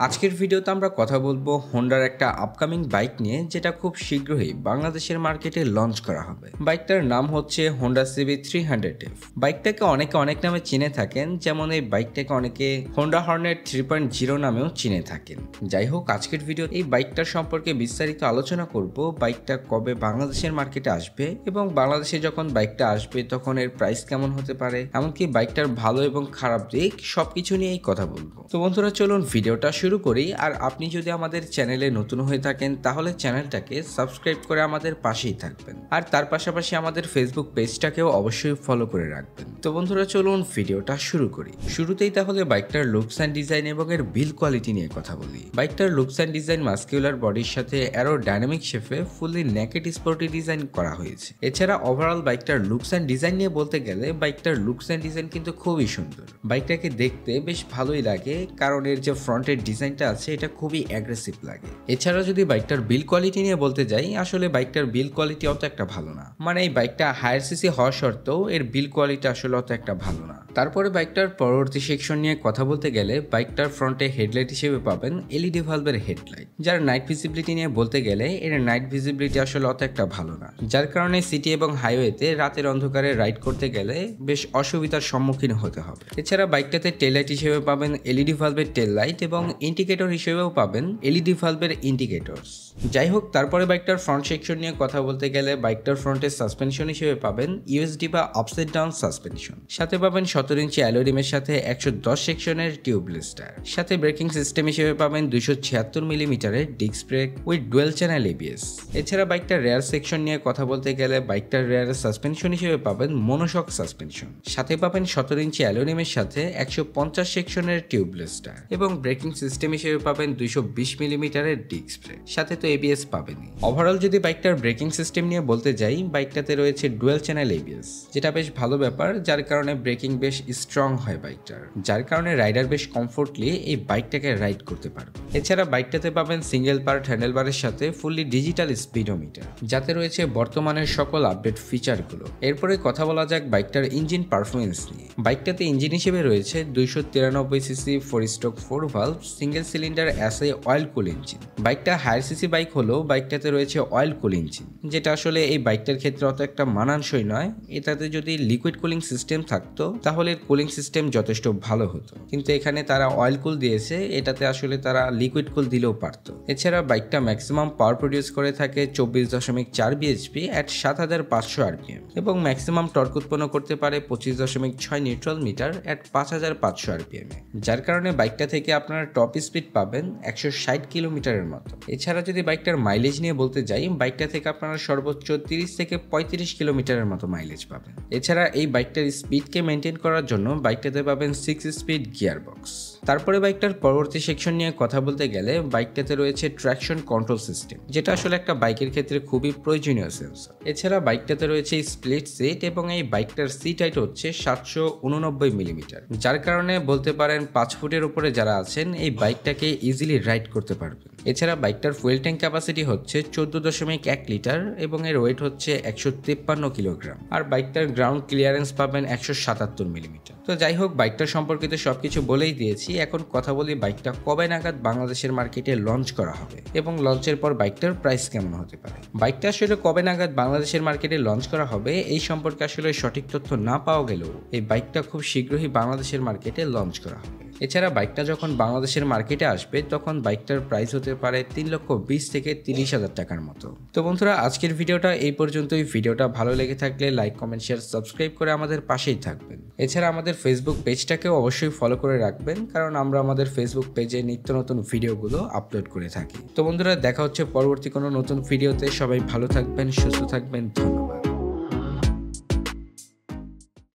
আজকের ভিডিওতে আমরা কথা বলবো হোন্ডার একটা আপকামিং বাইক নিয়ে, যেটা খুব শীঘ্রই বাংলাদেশের মার্কেটে লঞ্চ করা হবে। বাইকটার নাম হচ্ছে হোন্ডা সিবি 300F। বাইকটাকে অনেকে অনেক নামে চিনে থাকেন, যেমন এই বাইকটাকে অনেকে হোন্ডা হর্নেট 3.0 নামেও চিনে থাকেন। যাই হোক, আজকের ভিডিও এই বাইকটার সম্পর্কে বিস্তারিত আলোচনা করব। বাইকটা কবে বাংলাদেশের মার্কেটে আসবে এবং বাংলাদেশে যখন বাইকটা আসবে তখন এর প্রাইস কেমন হতে পারে, এমনকি বাইকটার ভালো এবং খারাপ দিক সবকিছু নিয়েই কথা বলবো। তো বন্ধুরা, চলুন ভিডিওটা শুরু করি। আর আপনি যদি আমাদের চ্যানেলে নতুন হয়ে থাকেন তাহলে চ্যানেলটাকে সাবস্ক্রাইব করে আমাদের পাশেই থাকবেন, আর তার পাশাপাশি আমাদের ফেসবুক পেজটাকেও অবশ্যই ফলো করে রাখবেন। তো বন্ধুরা, চলুন ভিডিওটা শুরু করি। শুরুতেই তাহলে বাইকটার লুকস অ্যান্ড ডিজাইন এবং এর বিল্ড কোয়ালিটি নিয়ে কথা বলি। বাইকটার লুকস অ্যান্ড ডিজাইন মাস্কিউলার বডির সাথে অ্যারো ডাইনামিক শেপে ফুললি নেকেড স্পোর্টি ডিজাইন করা হয়েছে। এছাড়া ওভারঅল বাইকটার লুকস অ্যান্ড ডিজাইন নিয়ে বলতে গেলে বাইকটার লুকস অ্যান্ড ডিজাইন কিন্তু খুবই সুন্দর। বাইকটাকে দেখতে বেশ ভালোই লাগে, কারণ এর যে ফ্রন্টের ডিজাইনটা আছে এটা খুবই অ্যাগ্রেসিভ লাগে। এছাড়া যদি বাইকটার বিল্ড কোয়ালিটি নিয়ে বলতে যাই, আসলে বাইকটার বিল্ড কোয়ালিটি অত একটা ভালো না। মানে এই বাইকটা হায়ার সিসি হওয়া সত্ত্বেও এর বিল্ড কোয়ালিটি আসলে অত একটা ভালো না। তারপরে বাইকটার পরবর্তী সেকশন নিয়ে কথা বলতে গেলে বাইকটার ফ্রন্টে হেডলাইট হিসেবে পাবেন এলইডি ভালভের হেডলাইট, যার নাইট ভিজিবিলিটি নিয়ে বলতে গেলে এর নাইট ভিজিবিলিটি আসলে অত একটা ভালো না, যার কারণে সিটি এবং হাইওয়েতে রাতের অন্ধকারে রাইড করতে গেলে বেশ অসুবিধার সম্মুখীন হতে হবে। এছাড়া বাইকটাতে টেল লাইট হিসেবে পাবেন এলইডি ভালভের টেল লাইট এবং ইন্ডিকেটর হিসেবেও পাবেন এলইডি ভালভের ইন্ডিকেটরস। যাই হোক, তারপরে বাইকটার ফ্রন্ট সেকশন নিয়ে কথা বলতে গেলে বাইকটার ফ্রন্টের সাসপেনশন হিসেবে পাবেন ইউএসডি বা আপসাইড ডাউন সাসপেনশন, সাথে পাবেন 17 ইঞ্চি অ্যালয় রিমের সাথে 110 সেকশনের টিউবলেস টায়ার, সাথে ব্রেকিং সিস্টেম হিসেবে পাবেন 276 মিলিমিটারের disc brake with dual channel ABS. এছাড়া বাইকটার রেয়ার সেকশন নিয়ে কথা বলতে গেলে বাইকটার রেয়ারের সাসপেনশন হিসেবে পাবেন মনোশক সাসপেনশন, সাথে পাবেন 17 ইঞ্চি অ্যালয় রিমের সাথে 150 সেকশনের টিউবলেস টায়ার এবং ব্রেকিং সিস্টেম হিসেবে পাবেন 220 মিলিমিটারের ডিস্ক ব্রেক, সাথে তো এবিএস পাবেনই। ওভারঅল যদি বাইকটার ব্রেকিং সিস্টেম নিয়ে বলতে যাই, বাইকটাতে রয়েছে ডুয়েল চ্যানেল এবিএস, যেটা বেশ ভালো ব্যাপার, যার কারণে ব্রেকিং বেশ স্ট্রং হয় বাইকটার, যার কারণে রাইডার বেশ কমফোর্টলি এই বাইকটাকে রাইড করতে পারবে। এছাড়া বাইকটাতে পাবেন সিঙ্গেল পার্ট হ্যান্ডেলবারের সাথে ফুললি ডিজিটাল স্পিডোমিটার, যাতে রয়েছে বর্তমানের সকল আপডেট ফিচারগুলো। এরপরে কথা বলা যাক বাইকটার ইঞ্জিন পারফরমেন্স নিয়ে। বাইকটাতে ইঞ্জিন হিসেবে রয়েছে 293 CC 4 stroke 4 valve single cylinder SI oil কুল ইঞ্জিন। বাইকটা হায়ার সিসি বাইক হলেও বাইকটাতে রয়েছে অয়েল কুল ইঞ্জিন, যেটা আসলে এই বাইকটার ক্ষেত্রে অত একটা মানানসই নয়। এটাতে যদি লিকুইড কুলিং সিস্টেম থাকতো তাহলে কুলিং সিস্টেম যথেষ্ট ভালো হতো, কিন্তু এখানে তারা অয়েল কুল দিয়েছে, এটাতে আসলে তারা লিকুইড কুল দিলেও পারতো। এছাড়া বাইকটা ম্যাক্সিমাম পাওয়ার প্রডিউস করে থাকে 24.4 বিএইচপি অ্যাট 7500 আরপিএম এবং ম্যাক্সিমাম টর্ক উৎপন্ন করতে পারে 25.6 নিউট্রাল মিটার অ্যাট 5500 আরপিএম, যার কারণে বাইকটা থেকে আপনারা টপ স্পিড পাবেন 160 কিলোমিটারের মতো। এছাড়া যদি বাইকটার মাইলেজ নিয়ে বলতে যাই, বাইকটা থেকে আপনারা সর্বোচ্চ 30 থেকে 35 কিলোমিটারের মতো মাইলেজ পাবেন। এছাড়া এই বাইকটার স্পিডকে মেনটেন করার জন্য বাইকটাতে পাবেন 6 স্পিড গিয়ার বক্স। তারপরে বাইকটার পরবর্তী সেকশন নিয়ে কথা বলতে গেলে বাইকটাতে রয়েছে ট্র্যাকশন কন্ট্রোল সিস্টেম, যেটা আসলে একটা বাইকের ক্ষেত্রে খুবই প্রয়োজনীয় সেন্সর। এছাড়া বাইকটাতে রয়েছে স্প্লিট সিট এবং এই বাইকটার সিট হাইট হচ্ছে 789 মিলিমিটার, যার কারণে বলতে পারেন 5 ফুটের উপরে যারা আছেন এই বাইকটাকে ইজিলি রাইড করতে পারবেন। এছাড়া বাইকটার ফুয়েল ট্যাঙ্ক ক্যাপাসিটি হচ্ছে 14.1 লিটার এবং এর ওয়েট হচ্ছে 153 কিলোগ্রাম, আর বাইকটার গ্রাউন্ড ক্লিয়ারেন্স পাবেন 177 মিলিমিটার। তো যাই হোক, বাইকটার সম্পর্কিত সবকিছু বলেই দিয়েছি। এখন কথা বলি বাইকটা কবে নাগাদ বাংলাদেশের মার্কেটে লঞ্চ করা হবে এবং লঞ্চের পর বাইকটার প্রাইস কেমন হতে পারে। বাইকটা আসলে কবে নাগাদ বাংলাদেশের মার্কেটে লঞ্চ করা হবে এই সম্পর্কে আসলে সঠিক তথ্য না পাওয়া গেলেও এই বাইকটা খুব শীঘ্রই বাংলাদেশের মার্কেটে লঞ্চ করা হবে। এছাড়া বাইকটা যখন বাংলাদেশের মার্কেটে আসবে তখন বাইকটার প্রাইস হতে পারে 3,20,000 থেকে 30,000 টাকার মতো। তো বন্ধুরা, আজকের ভিডিওটা এই পর্যন্তই। ভিডিওটা ভালো লেগে থাকলে লাইক, কমেন্ট, শেয়ার, সাবস্ক্রাইব করে আমাদের পাশেই থাকবেন। এছাড়া আমাদের ফেসবুক পেজটাকেও অবশ্যই ফলো করে রাখবেন, কারণ আমরা আমাদের ফেসবুক পেজে নিত্য নতুন ভিডিওগুলো আপলোড করে থাকি। তো বন্ধুরা, দেখা হচ্ছে পরবর্তী কোনো নতুন ভিডিওতে। সবাই ভালো থাকবেন, সুস্থ থাকবেন, ধন্যবাদ।